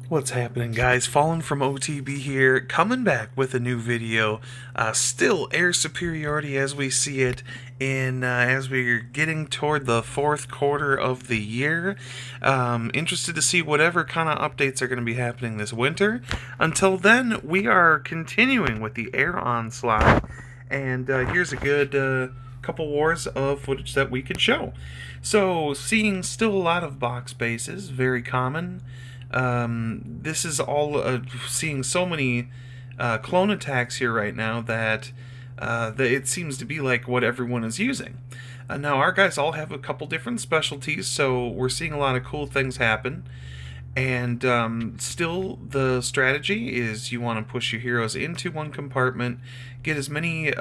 What's happening, guys? Fallen from OTB here, coming back with a new video. Still air superiority as we see it as we're getting toward the fourth quarter of the year. Interested to see whatever kind of updates are going to be happening this winter. Until then, we are continuing with the air onslaught, and here's a good couple wars of footage that we can show. So, seeing still a lot of box bases, very common. This is all seeing so many clone attacks here right now that it seems to be like what everyone is using. Now, our guys all have a couple different specialties, so we're seeing a lot of cool things happen. And still, the strategy is you want to push your heroes into one compartment, get as many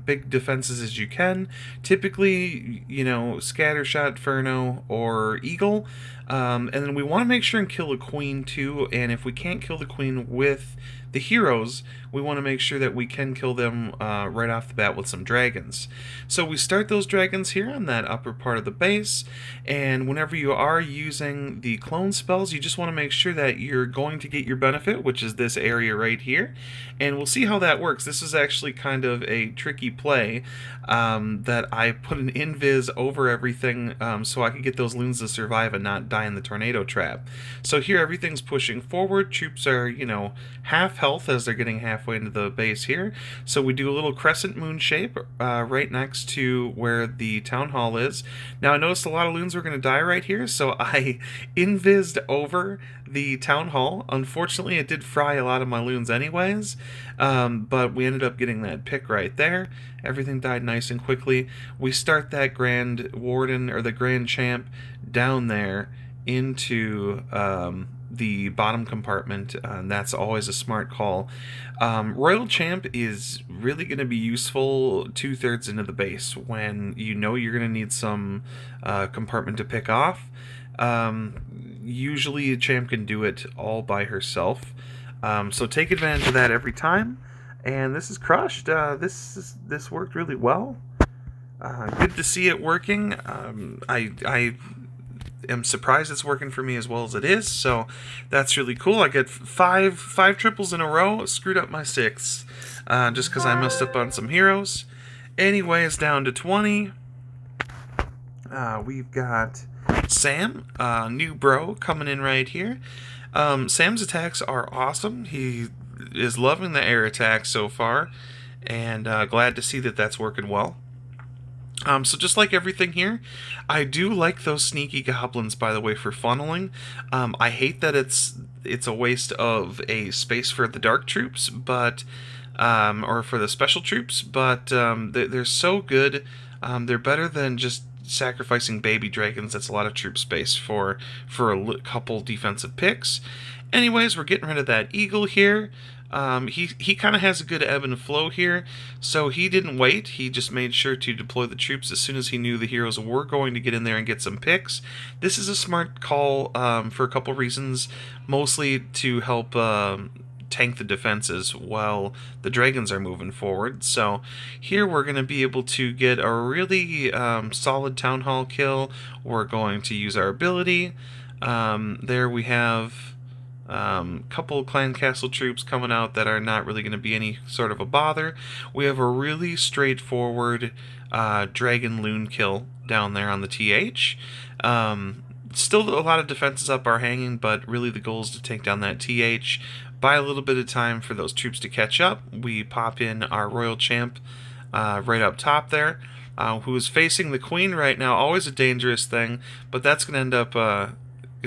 big defenses as you can. Typically, Scattershot, Furno, or Eagle. And then we want to make sure and kill a queen too. And if we can't kill the queen with the heroes, we want to make sure that we can kill them right off the bat with some dragons. So we start those dragons here on that upper part of the base, and whenever you are using the clone spells, you just want to make sure that you're going to get your benefit, which is this area right here, and we'll see how that works. This is actually kind of a tricky play that I put an invis over everything so I could get those loons to survive and not die in the tornado trap. So here everything's pushing forward, troops are, half health as they're getting halfway into the base here. So we do a little crescent moon shape right next to where the town hall is. Now I noticed a lot of loons were going to die right here, so I invised over the town hall. Unfortunately, it did fry a lot of my loons anyways, but we ended up getting that pick right there. Everything died nice and quickly. We start that Grand Warden, or the Grand Champ, down there into the bottom compartment, and that's always a smart call. Royal Champ is really going to be useful 2/3 into the base when you know you're going to need some compartment to pick off. Usually a champ can do it all by herself, so take advantage of that every time. And this is crushed. This worked really well. Good to see it working. I am surprised it's working for me as well as it is, so that's really cool. I get five triples in a row. Screwed up my six just because I messed up on some heroes. Anyway, it's down to 20. We've got Sam, new bro, coming in right here. Sam's attacks are awesome. He is loving the air attack so far, and glad to see that that's working well. So just like everything here, I do like those sneaky goblins, by the way, for funneling. I hate that it's a waste of a space for the dark troops, but or for the special troops, but they're so good. They're better than just sacrificing baby dragons. That's a lot of troop space for a couple defensive picks. Anyways, we're getting rid of that eagle here. He kind of has a good ebb and flow here, so he didn't wait. He just made sure to deploy the troops as soon as he knew the heroes were going to get in there and get some picks. This is a smart call for a couple reasons, mostly to help tank the defenses while the dragons are moving forward. So here we're going to be able to get a really solid town hall kill. We're going to use our ability. There we have couple clan castle troops coming out that are not really going to be any sort of a bother. We have a really straightforward dragon loon kill down there on the TH. Still a lot of defenses up are hanging, but really the goal is to take down that TH. Buy a little bit of time for those troops to catch up. We pop in our Royal Champ right up top there, who is facing the Queen right now. Always a dangerous thing, but that's going to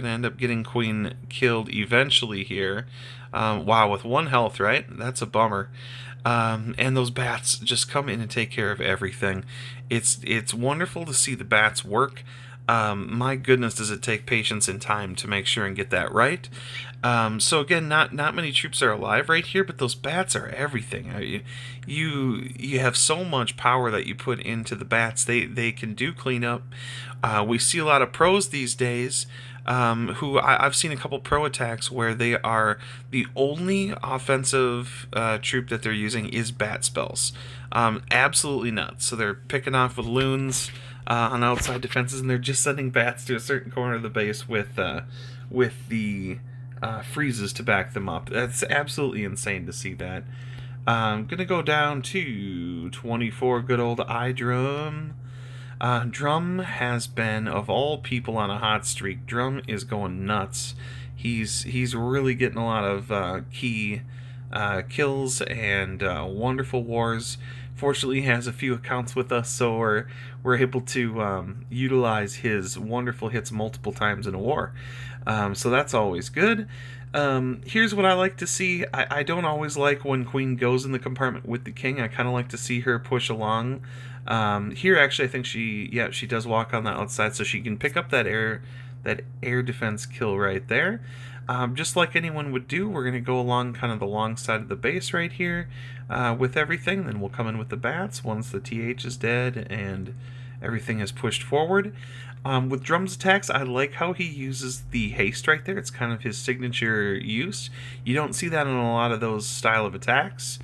end up getting Queen killed eventually here. Wow, with 1 health, right? That's a bummer. And those bats just come in and take care of everything. It's wonderful to see the bats work. My goodness, does it take patience and time to make sure and get that right. So again, not many troops are alive right here, but those bats are everything. You have so much power that you put into the bats. They can do cleanup. We see a lot of pros these days who I've seen a couple pro attacks where they are the only offensive troop that they're using is bat spells. Absolutely nuts. So they're picking off with loons on outside defenses, and they're just sending bats to a certain corner of the base with the freezes to back them up. That's absolutely insane to see that. I'm gonna go down to 24, good old iDrum. Drum has been, of all people, on a hot streak. Drum is going nuts. He's really getting a lot of key kills and wonderful wars. Fortunately, he has a few accounts with us, so we're able to utilize his wonderful hits multiple times in a war. So that's always good. Here's what I like to see. I don't always like when Queen goes in the compartment with the king. I kind of like to see her push along. Here, actually, I think she does walk on the outside, so she can pick up that air defense kill right there. Just like anyone would do, we're going to go along kind of the long side of the base right here with everything. Then we'll come in with the bats once the TH is dead and everything is pushed forward. With Drum's attacks, I like how he uses the haste right there. It's kind of his signature use. You don't see that in a lot of those style of attacks.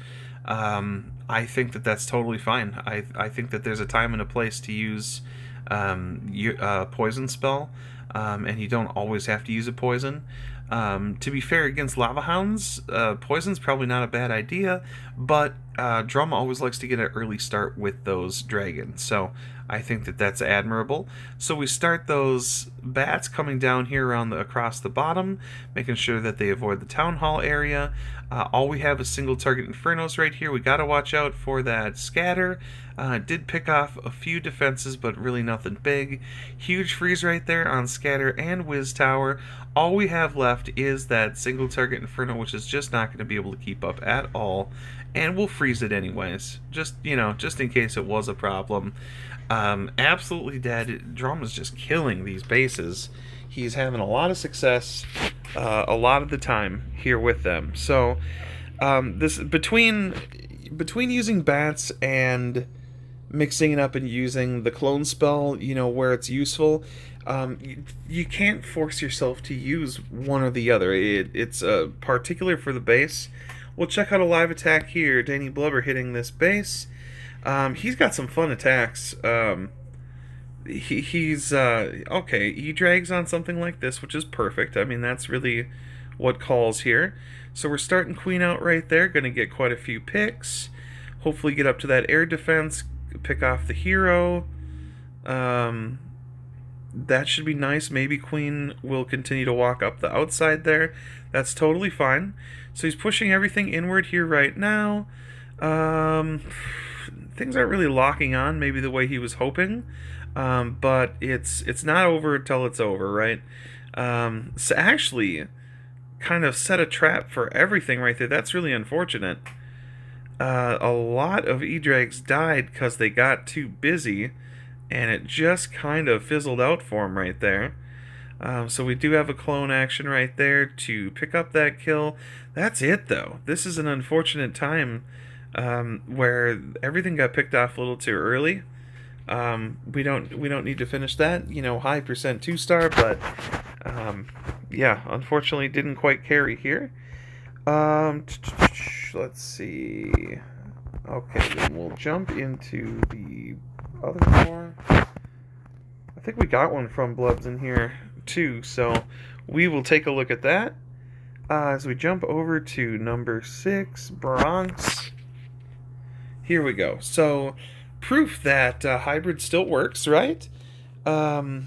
I think that that's totally fine. I think that there's a time and a place to use poison spell, and you don't always have to use a poison. To be fair, against Lava Hounds, poison's probably not a bad idea, but Drum always likes to get an early start with those dragons, so I think that that's admirable. So we start those bats coming down here across the bottom, making sure that they avoid the town hall area. All we have is single target infernos right here. We got to watch out for that scatter. Did pick off a few defenses, but really nothing big. Huge freeze right there on scatter and whiz tower. All we have left is that single target inferno, which is just not going to be able to keep up at all, and we'll freeze it anyways, just in case it was a problem. Absolutely dead. Drum is just killing these bases. He's having a lot of success a lot of the time here with them. So this between using bats and mixing it up and using the clone spell, where it's useful, you can't force yourself to use one or the other. It's particular for the base. We'll check out a live attack here. Danny Blubber hitting this base. He's got some fun attacks. He's okay. He drags on something like this, which is perfect. I mean, that's really what calls here. So we're starting Queen out right there. Going to get quite a few picks. Hopefully get up to that air defense. Pick off the hero. That should be nice. Maybe Queen will continue to walk up the outside there. That's totally fine. So he's pushing everything inward here right now. Things aren't really locking on maybe the way he was hoping. But it's not over until it's over, right? So actually kind of set a trap for everything right there. That's really unfortunate. A lot of E-Drags died because they got too busy, and it just kind of fizzled out for him right there. So we do have a clone action right there to pick up that kill. That's it, though. This is an unfortunate time where everything got picked off a little too early. We don't need to finish that. High percent 2-star, but yeah, unfortunately didn't quite carry here. Let's see. Okay, then we'll jump into the other war. I think we got one from Blubs in here too, so we will take a look at that as we jump over to number 6, Bronx. Here we go. So, proof that hybrid still works, right? The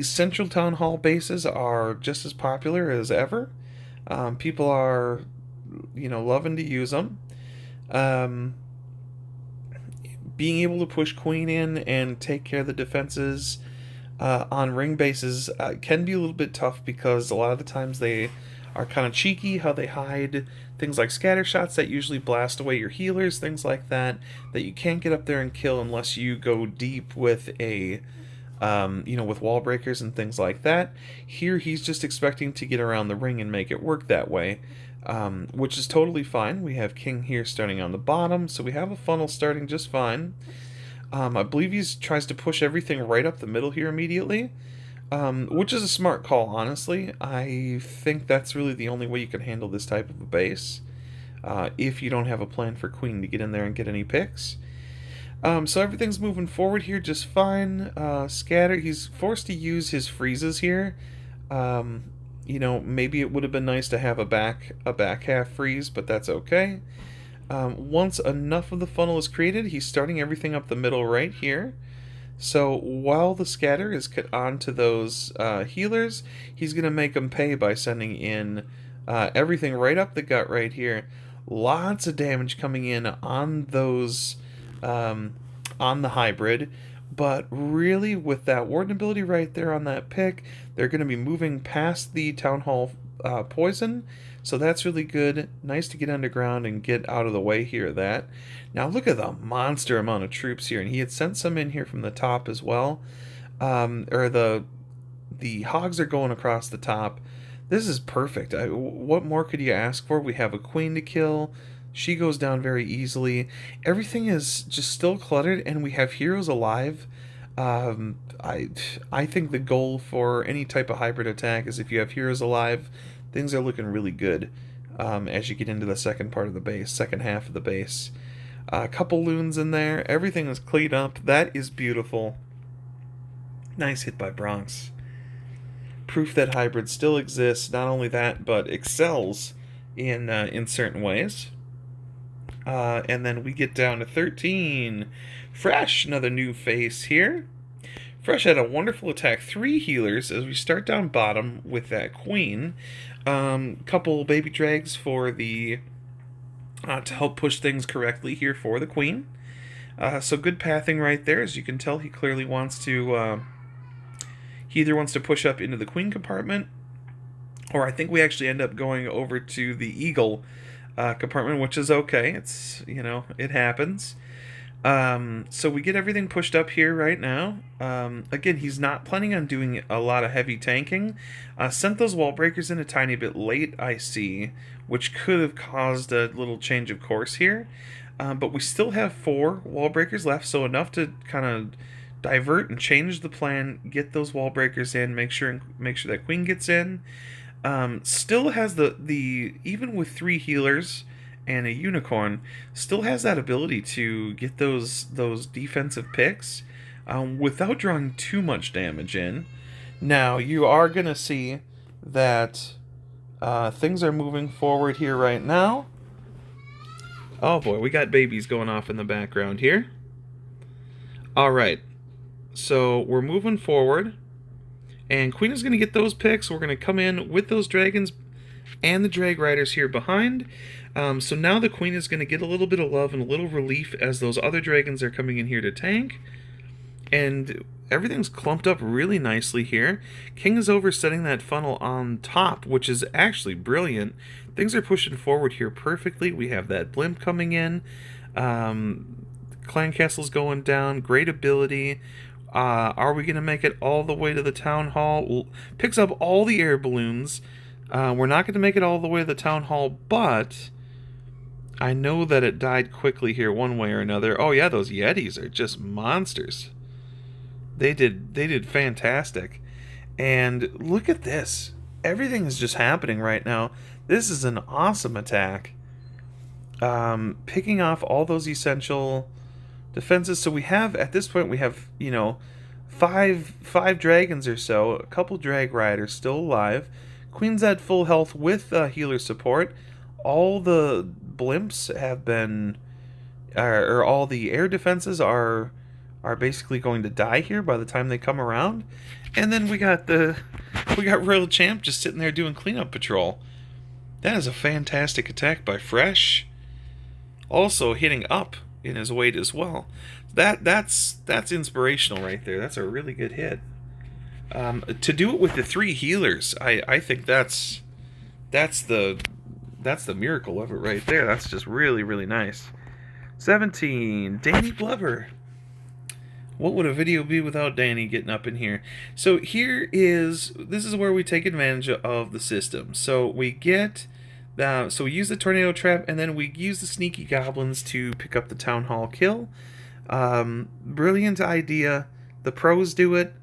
Central Town Hall bases are just as popular as ever. People are, loving to use them. Being able to push Queen in and take care of the defenses on ring bases can be a little bit tough because a lot of the times they are kind of cheeky how they hide things like scatter shots that usually blast away your healers, things like that you can't get up there and kill unless you go deep with with wall breakers and things like that. Here he's just expecting to get around the ring and make it work that way, which is totally fine. We have King here starting on the bottom, so we have a funnel starting just fine. I believe he tries to push everything right up the middle here immediately, which is a smart call, honestly. I think that's really the only way you can handle this type of a base, if you don't have a plan for Queen to get in there and get any picks. So everything's moving forward here just fine. Scatter, he's forced to use his freezes here. You know, maybe it would have been nice to have a back half freeze, but that's okay. Once enough of the funnel is created, he's starting everything up the middle right here. So while the scatter is onto those healers, he's going to make them pay by sending in everything right up the gut right here. Lots of damage coming in on those, on the hybrid. But really, with that Warden ability right there on that pick, they're going to be moving past the Town Hall poison. So that's really good. Nice to get underground and get out of the way here of that. Now look at the monster amount of troops here. And he had sent some in here from the top as well. Or the hogs are going across the top. This is perfect. What more could you ask for? We have a queen to kill. She goes down very easily. Everything is just still cluttered, and we have heroes alive. I think the goal for any type of hybrid attack is if you have heroes alive, things are looking really good as you get into the second part of the base, second half of the base. A couple loons in there. Everything is cleaned up. That is beautiful. Nice hit by Bronx. Proof that hybrid still exists. Not only that, but excels in certain ways. And then we get down to 13. Fresh, another new face here. Fresh had a wonderful attack. 3 healers as we start down bottom with that queen. Couple baby drags for the to help push things correctly here for the queen. So good pathing right there. As you can tell, he clearly wants to... he either wants to push up into the queen compartment, or I think we actually end up going over to the eagle compartment, which is okay. It's, you know, it happens. So we get everything pushed up here right now. Again, he's not planning on doing a lot of heavy tanking. Sent those wall breakers in a tiny bit late, I see, which could have caused a little change of course here. But we still have 4 wall breakers left, so enough to kind of divert and change the plan, get those wall breakers in, make sure that queen gets in. Still has the even with 3 healers and a unicorn, still has that ability to get those defensive picks without drawing too much damage in. Now you are gonna see that things are moving forward here right now. Oh boy, we got babies going off in the background here. All right, so we're moving forward. And Queen is going to get those picks. We're going to come in with those dragons and the drag riders here behind. So now the Queen is going to get a little bit of love and a little relief as those other dragons are coming in here to tank. And everything's clumped up really nicely here. King is over setting that funnel on top, which is actually brilliant. Things are pushing forward here perfectly. We have that blimp coming in. Clan Castle's going down. Great ability. Are we going to make it all the way to the town hall? Picks up all the air balloons. We're not going to make it all the way to the town hall, but I know that it died quickly here one way or another. Oh yeah, those Yetis are just monsters. They did fantastic. And look at this. Everything is just happening right now. This is an awesome attack. Picking off all those essential defenses. So we have, at this point, we have, you know, five dragons or so, a couple drag riders still alive. Queen's at full health with healer support. All the blimps have been, or all the air defenses are basically going to die here by the time they come around. And then we got Royal Champ just sitting there doing cleanup patrol. That is a fantastic attack by Fresh. Also hitting up in his weight as well. That's inspirational right there. That's a really good hit. To do it with the 3 healers, I think that's the miracle of it right there. That's just really, really nice. 17, Danny Blubber. What would a video be without Danny getting up in here? So this is where we take advantage of the system. So we get, so we use the tornado trap, and then we use the sneaky goblins to pick up the town hall kill. Brilliant idea. The pros do it.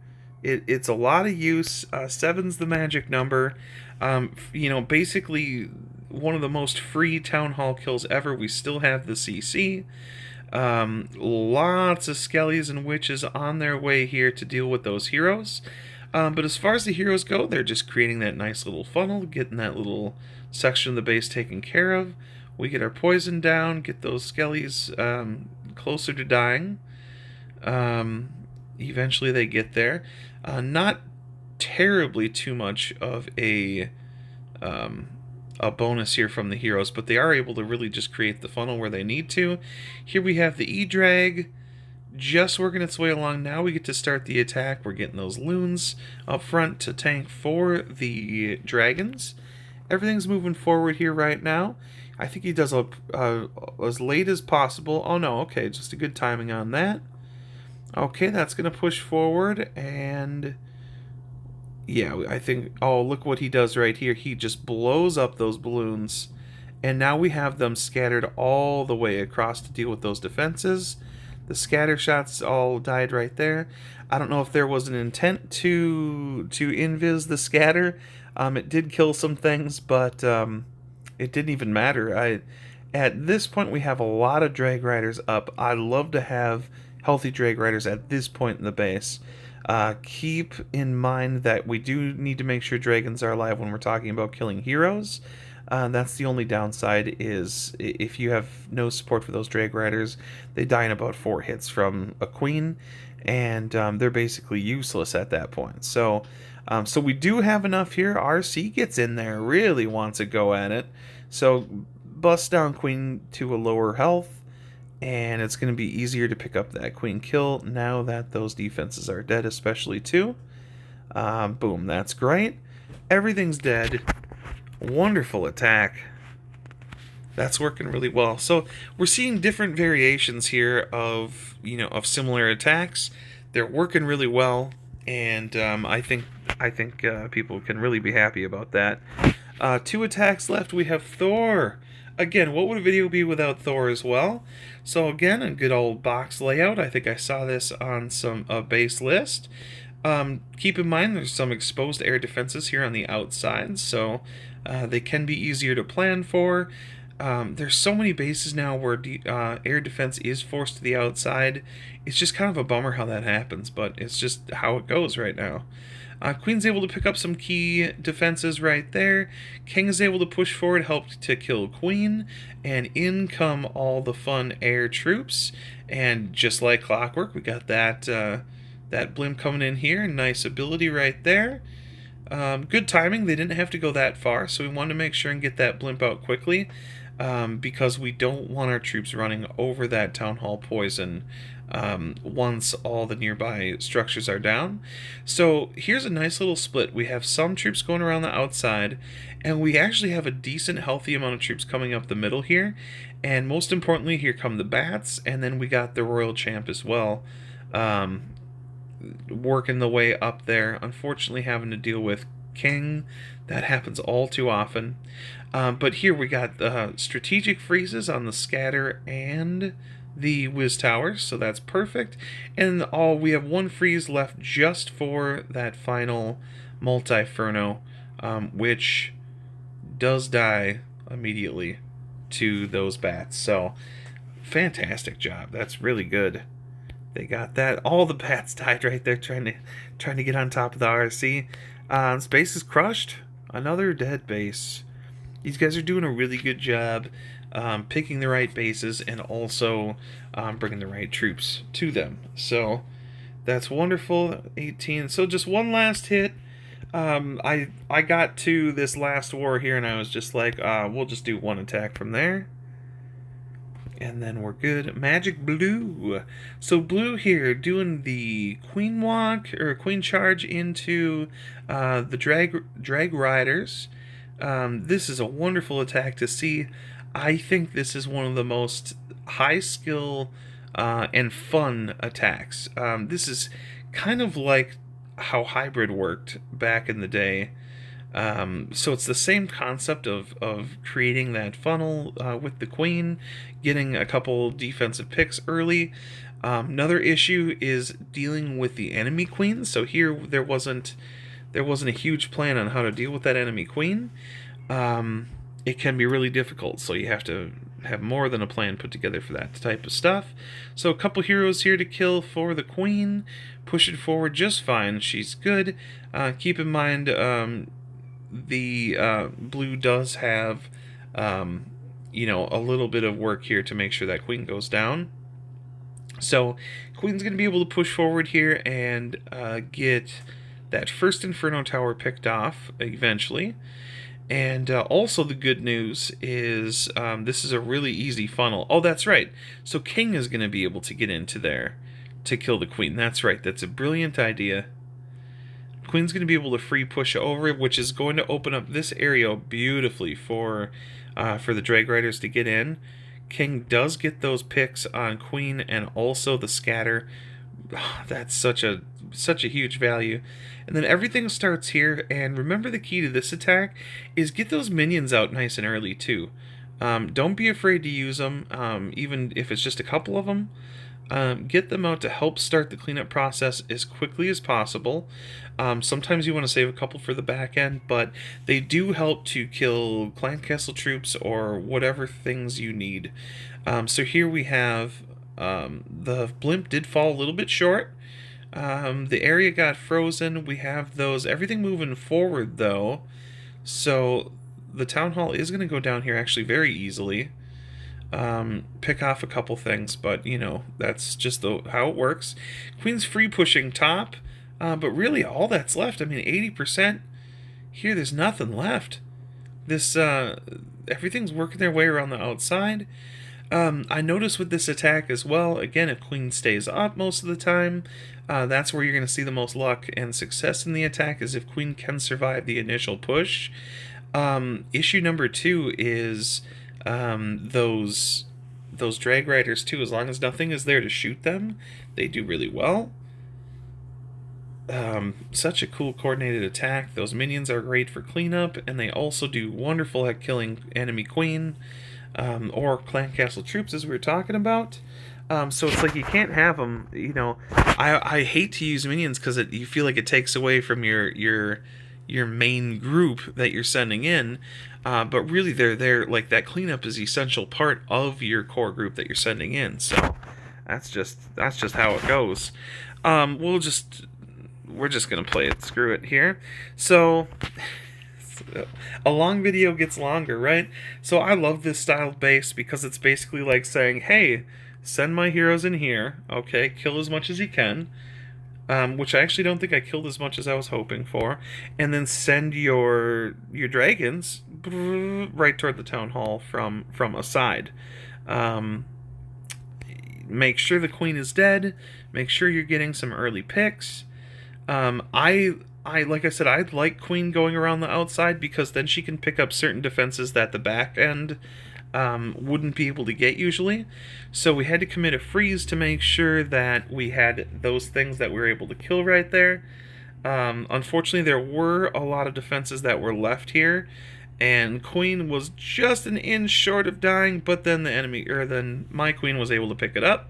It's a lot of use. 7's the magic number. You know, basically one of the most free town hall kills ever. We still have the CC. Lots of skellies and witches on their way here to deal with those heroes. But as far as the heroes go, they're just creating that nice little funnel, getting that little section of the base taken care of. We get our poison down, get those skellies closer to dying. Eventually they get there. Not terribly too much of a bonus here from the heroes, but they are able to really just create the funnel where they need to. Here we have the E-Drag just working its way along. Now we get to start the attack. We're getting those loons up front to tank for the dragons. Everything's moving forward here right now. I think he does as late as possible. Oh no, okay, just a good timing on that. Okay, that's going to push forward, and yeah, I think, oh, look what he does right here. He just blows up those balloons, and now we have them scattered all the way across to deal with those defenses. The scatter shots all died right there. I don't know if there was an intent to invis the scatter. It did kill some things, but it didn't even matter. At this point, we have a lot of Drag Riders up. I'd love to have healthy Drag Riders at this point in the base. Keep in mind that we do need to make sure dragons are alive when we're talking about killing heroes. That's the only downside, is if you have no support for those Drag Riders, they die in about 4 hits from a queen, and they're basically useless at that point. So we do have enough here. RC gets in there, really wants a go at it. So bust down queen to a lower health, and it's going to be easier to pick up that queen kill now that those defenses are dead, especially too. Boom, that's great. Everything's dead. Wonderful attack. That's working really well. So we're seeing different variations here of similar attacks. They're working really well, and I think people can really be happy about that. 2 attacks left. We have Thor. Again, what would a video be without Thor as well? So again, a good old box layout. I think I saw this on a base list. Keep in mind there's some exposed air defenses here on the outside, so they can be easier to plan for. There's so many bases now where air defense is forced to the outside. It's just kind of a bummer how that happens, but it's just how it goes right now. Queen's able to pick up some key defenses right there. King is able to push forward, help to kill Queen, and in come all the fun air troops. And just like clockwork, we got that blimp coming in here. Nice ability right there. Good timing. They didn't have to go that far, so we wanted to make sure and get that blimp out quickly, because we don't want our troops running over that Town Hall poison once all the nearby structures are down. So here's a nice little split. We have some troops going around the outside, and we actually have a decent, healthy amount of troops coming up the middle here. And most importantly, here come the bats, and then we got the Royal Champ as well, working the way up there. Unfortunately, having to deal with King. That happens all too often. But here we got strategic freezes on the scatter and the whiz towers, so that's perfect. And we have 1 freeze left just for that final Multiferno, which does die immediately to those bats. So fantastic job. That's really good. They got that. All the bats died right there trying to get on top of the RC. This base is crushed. Another dead base. These guys are doing a really good job picking the right bases and also bringing the right troops to them. So that's wonderful. 18. So just one last hit. I got to this last war here and I was just like, we'll just do 1 attack from there. And then we're good. Magic Blue. So Blue here doing the Queen Walk or Queen Charge into the drag Riders. This is a wonderful attack to see. I think this is one of the most high skill and fun attacks. This is kind of like how Hybrid worked back in the day. So it's the same concept of creating that funnel with the queen, getting a couple defensive picks early. Another issue is dealing with the enemy queen. So here there wasn't a huge plan on how to deal with that enemy queen. It can be really difficult, so you have to have more than a plan put together for that type of stuff. So a couple heroes here to kill for the queen. Push it forward just fine. She's good. Keep in mind the blue does have you know, a little bit of work here to make sure that queen goes down. So queen's going to be able to push forward here and get that first Inferno Tower picked off eventually. And also the good news is this is a really easy funnel. Oh, that's right. So king is going to be able to get into there to kill the queen. That's right. That's a brilliant idea. Queen's going to be able to free push over, which is going to open up this area beautifully for the Drag Riders to get in. King does get those picks on queen and also the scatter. Oh, that's such a huge value. And then everything starts here, and remember the key to this attack is get those minions out nice and early too. Don't be afraid to use them, even if it's just a couple of them. Get them out to help start the cleanup process as quickly as possible. Sometimes you want to save a couple for the back end, but they do help to kill clan castle troops or whatever things you need. So here we have the blimp did fall a little bit short. The area got frozen. We have those, everything moving forward though. So the town hall is going to go down here actually very easily. Pick off a couple things, but you know, that's just how it works. Queen's free pushing top, but really all that's left, I mean 80% here, there's nothing left. This everything's working their way around the outside. I notice with this attack as well, again, if queen stays up most of the time, that's where you're going to see the most luck and success in the attack, is if queen can survive the initial push. Issue number 2 is those drag riders too. As long as nothing is there to shoot them, they do really well. Such a cool coordinated attack. Those minions are great for cleanup, and they also do wonderful at killing enemy queen or clan castle troops, as we were talking about. So it's like you can't have them. You know, I hate to use minions because you feel like it takes away from your main group that you're sending in, but really they're like, that cleanup is essential part of your core group that you're sending in. So that's just how it goes. We're just gonna play it, screw it here. So a long video gets longer, right? So I love this style of base because it's basically like saying, hey, send my heroes in here, okay, kill as much as you can, which I actually don't think I killed as much as I was hoping for, and then send your dragons right toward the town hall from a side. Make sure the queen is dead. Make sure you're getting some early picks. I like I said, I like queen going around the outside because then she can pick up certain defenses that the back end wouldn't be able to get usually. So we had to commit a freeze to make sure that we had those things that we were able to kill right there. Unfortunately, there were a lot of defenses that were left here, and queen was just an inch short of dying, but then then my queen was able to pick it up.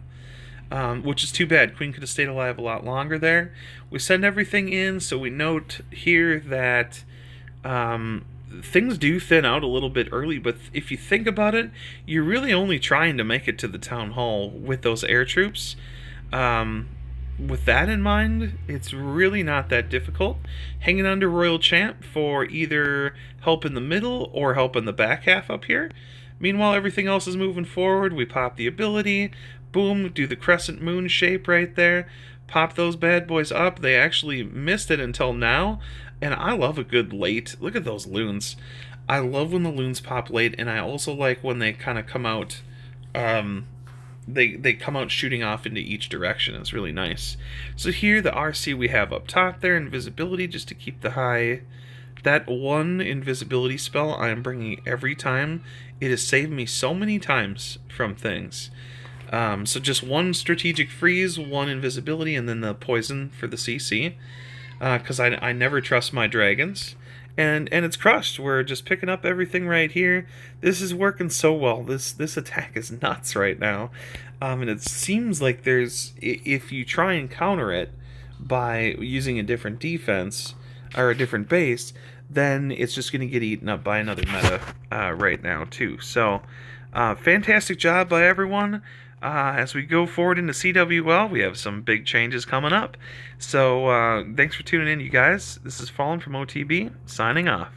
Which is too bad. Queen could have stayed alive a lot longer there. We send everything in, so we note here that things do thin out a little bit early, but if you think about it, you're really only trying to make it to the town hall with those air troops. With that in mind, it's really not that difficult. Hanging on to Royal Champ for either help in the middle or help in the back half up here. Meanwhile, everything else is moving forward. We pop the ability. Boom, do the crescent moon shape right there. Pop those bad boys up. They actually missed it until now. And I love a good late. Look at those loons. I love when the loons pop late, and I also like when they kind of come out. They come out shooting off into each direction. It's really nice. So here, the RC we have up top there, invisibility, just to keep the high. That one invisibility spell I am bringing every time. It has saved me so many times from things. So just one strategic freeze, one invisibility, and then the poison for the CC. Because I never trust my dragons. And it's crushed. We're just picking up everything right here. This is working so well. This attack is nuts right now. And it seems like if you try and counter it by using a different defense or a different base, then it's just going to get eaten up by another meta right now too. So Fantastic job by everyone. As we go forward into CWL, we have some big changes coming up. So thanks for tuning in, you guys. This is Fallen from OTB, signing off.